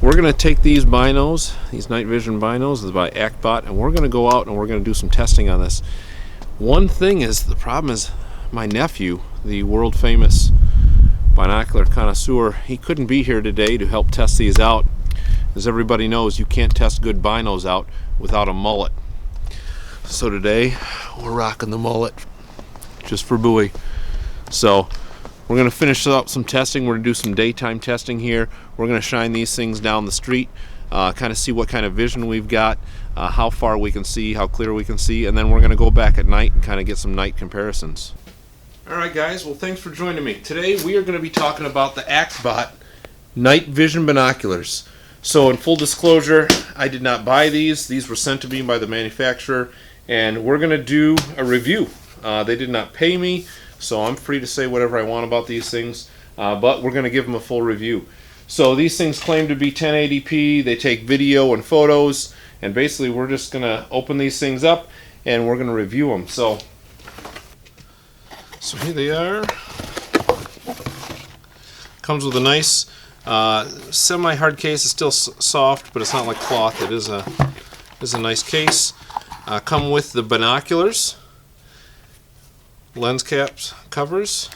we're going to take these binos, these night vision binos by Actbot, and we're going to go out and we're going to do some testing on this. One thing is, the problem is my nephew, the world famous binocular connoisseur, he couldn't be here today to help test these out. As everybody knows, you can't test good binos out without a mullet. So today we're rocking the mullet just for buoy. So we're going to finish up some testing. We're going to do some daytime testing here. We're going to shine these things down the street, kind of see what kind of vision we've got, how far we can see, how clear we can see, and then we're going to go back at night and kind of get some night comparisons. Alright guys, well thanks for joining me. Today we are going to be talking about the Actbot night vision binoculars. So in full disclosure, I did not buy these. These were sent to me by the manufacturer, and we're going to do a review. They did not pay me, so I'm free to say whatever I want about these things, but we're going to give them a full review. So these things claim to be 1080p, they take video and photos, and basically we're just going to open these things up and we're going to review them. So here they are. Comes with a nice semi-hard case. It's still soft, but it's not like cloth. It is a nice case. Come with the binoculars, lens caps, covers.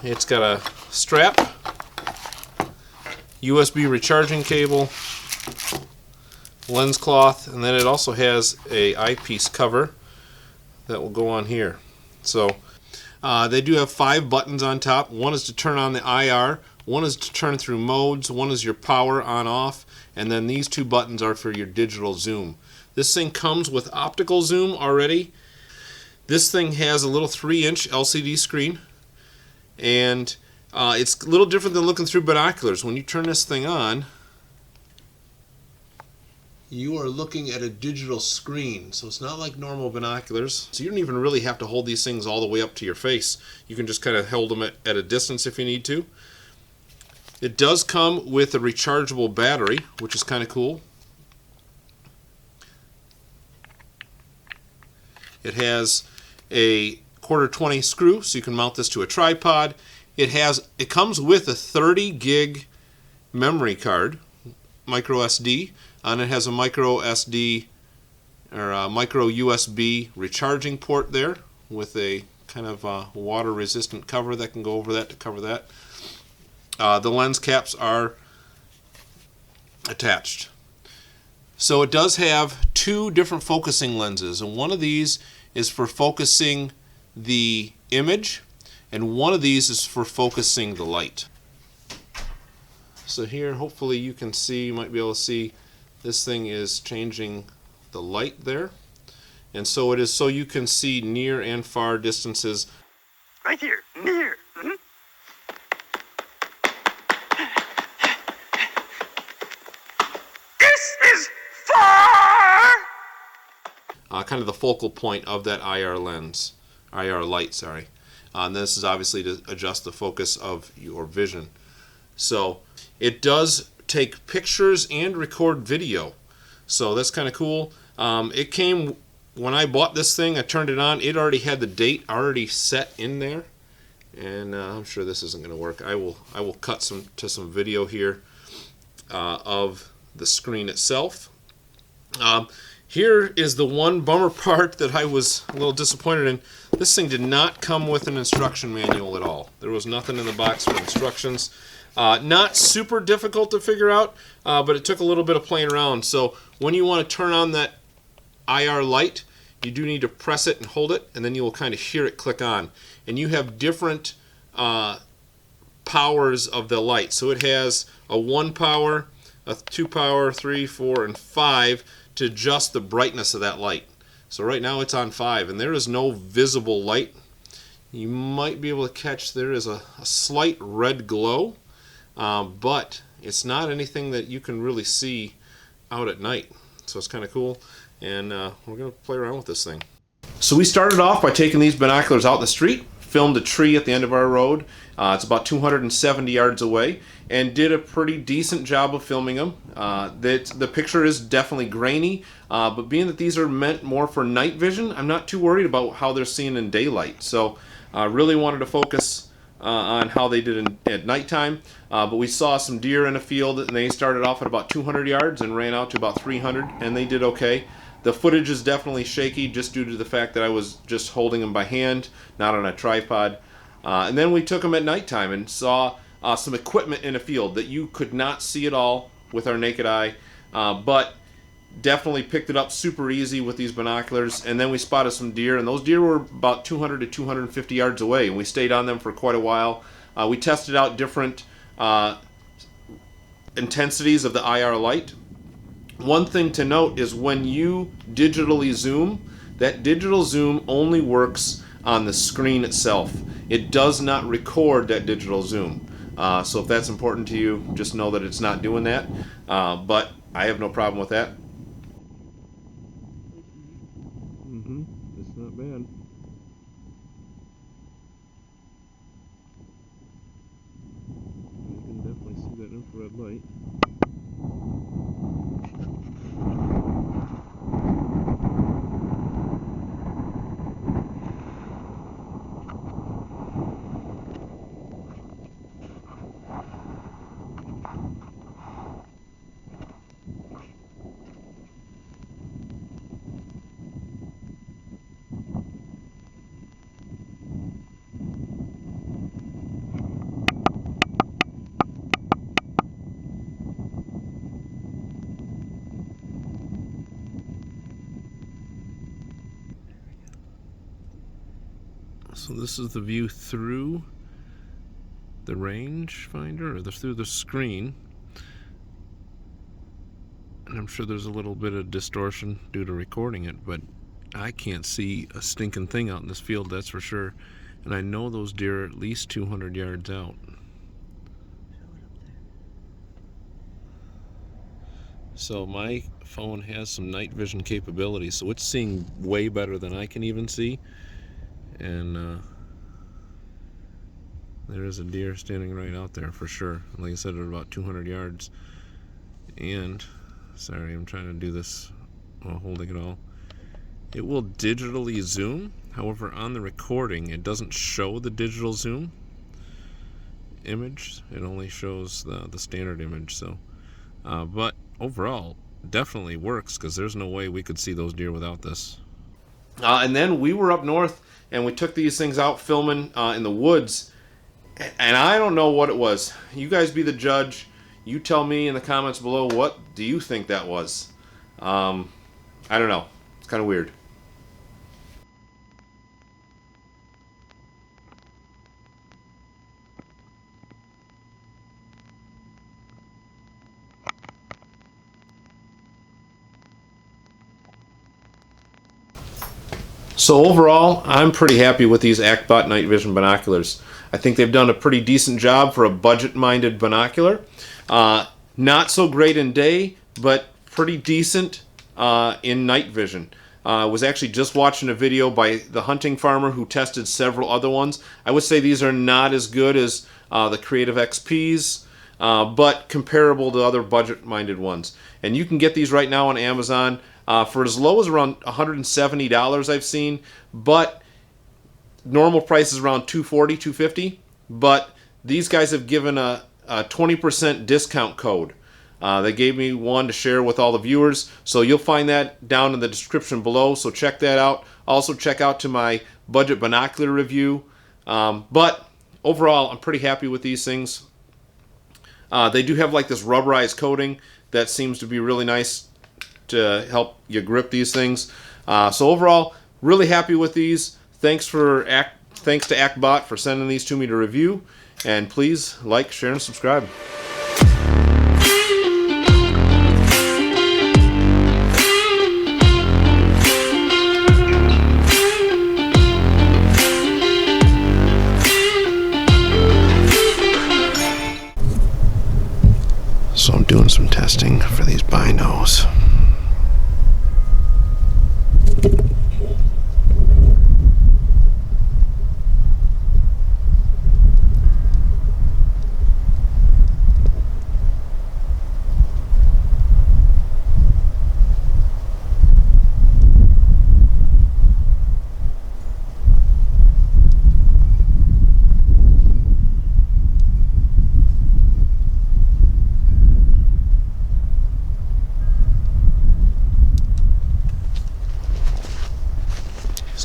It's got a strap, USB recharging cable, lens cloth, and then it also has a eyepiece cover that will go on here. So they do have 5 buttons on top. One is to turn on the IR, one is to turn through modes, one is your power on off, and then these 2 buttons are for your digital zoom. This thing comes with optical zoom already. This thing has a little 3-inch LCD screen, and it's a little different than looking through binoculars. When you turn this thing on, you are looking at a digital screen, so it's not like normal binoculars. So you don't even really have to hold these things all the way up to your face. You can just kind of hold them at a distance if you need to. It does come with a rechargeable battery, which is kind of cool. It has a 1/4-20 screw, so you can mount this to a tripod. It comes with a 30 gig memory card, micro SD, and it has a micro SD or a micro USB recharging port there with a kind of water resistant cover that can go over that to cover that. The lens caps are attached. So it does have 2 different focusing lenses, and one of these is for focusing the image, and one of these is for focusing the light. So here, hopefully you can see, you might be able to see, this thing is changing the light there. And so it is so you can see near and far distances. Right here, near. This is far! Kind of the focal point of that IR light, sorry. And this is obviously to adjust the focus of your vision. So it does take pictures and record video, so that's kind of cool. It came when I bought this thing. I turned it on, it already had the date already set in there, and I'm sure this isn't going to work. I will cut to some video here of the screen itself. Here is the one bummer part that I was a little disappointed in. This thing did not come with an instruction manual at all. There was nothing in the box for instructions. Not super difficult to figure out, but it took a little bit of playing around. So when you want to turn on that IR light, you do need to press it and hold it, and then you will kind of hear it click on. And you have different powers of the light. So it has a 1 power, a 2 power, 3, 4, and 5 to adjust the brightness of that light. So right now it's on 5, and there is no visible light. You might be able to catch there is a slight red glow, but it's not anything that you can really see out at night. So it's kind of cool, and we're going to play around with this thing. So we started off by taking these binoculars out in the street, filmed a tree at the end of our road. It's about 270 yards away, and did a pretty decent job of filming them. The picture is definitely grainy, but being that these are meant more for night vision, I'm not too worried about how they're seen in daylight. So I really wanted to focus on how they did at nighttime, but we saw some deer in a field, and they started off at about 200 yards and ran out to about 300, and they did okay. The footage is definitely shaky just due to the fact that I was just holding them by hand, not on a tripod. And then we took them at nighttime and saw some equipment in a field that you could not see at all with our naked eye, but definitely picked it up super easy with these binoculars. And then we spotted some deer, and those deer were about 200 to 250 yards away, and we stayed on them for quite a while. We tested out different intensities of the IR light. One thing to note is when you digitally zoom, that digital zoom only works on the screen itself. It does not record that digital zoom. So if that's important to you, just know that it's not doing that. But I have no problem with that. It's not bad. You can definitely see that infrared light. So this is the view through the range finder, or through the screen. And I'm sure there's a little bit of distortion due to recording it, but I can't see a stinking thing out in this field, that's for sure. And I know those deer are at least 200 yards out. So my phone has some night vision capability, so it's seeing way better than I can even see. And there is a deer standing right out there for sure. Like I said, at about 200 yards. And, sorry, I'm trying to do this while holding it all. It will digitally zoom. However, on the recording, it doesn't show the digital zoom image. It only shows the standard image. So, but overall, definitely works, because there's no way we could see those deer without this. And then we were up north, and we took these things out filming in the woods, and I don't know what it was. You guys be the judge. You tell me in the comments below, what do you think that was? I don't know. It's kind of weird. So overall, I'm pretty happy with these Actbot night vision binoculars. I think they've done a pretty decent job for a budget-minded binocular. Not so great in day, but pretty decent in night vision. I was actually just watching a video by the hunting farmer who tested several other ones. I would say these are not as good as the Creative XPs, but comparable to other budget-minded ones. And you can get these right now on Amazon for as low as around $170 I've seen, but normal price is around $240, $250. But these guys have given a 20% discount code. They gave me one to share with all the viewers, so you'll find that down in the description below, so check that out. Also check out to my budget binocular review. But overall, I'm pretty happy with these things. They do have like this rubberized coating that seems to be really nice to help you grip these things. So overall, really happy with these. Thanks to Actbot for sending these to me to review. And please like, share, and subscribe. So I'm doing some testing for these binos.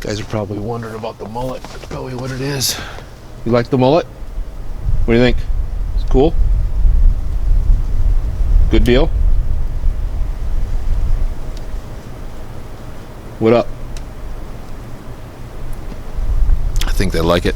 Guys are probably wondering about the mullet. That's probably what it is. You like the mullet? What do you think? It's cool? Good deal? What up? I think they like it.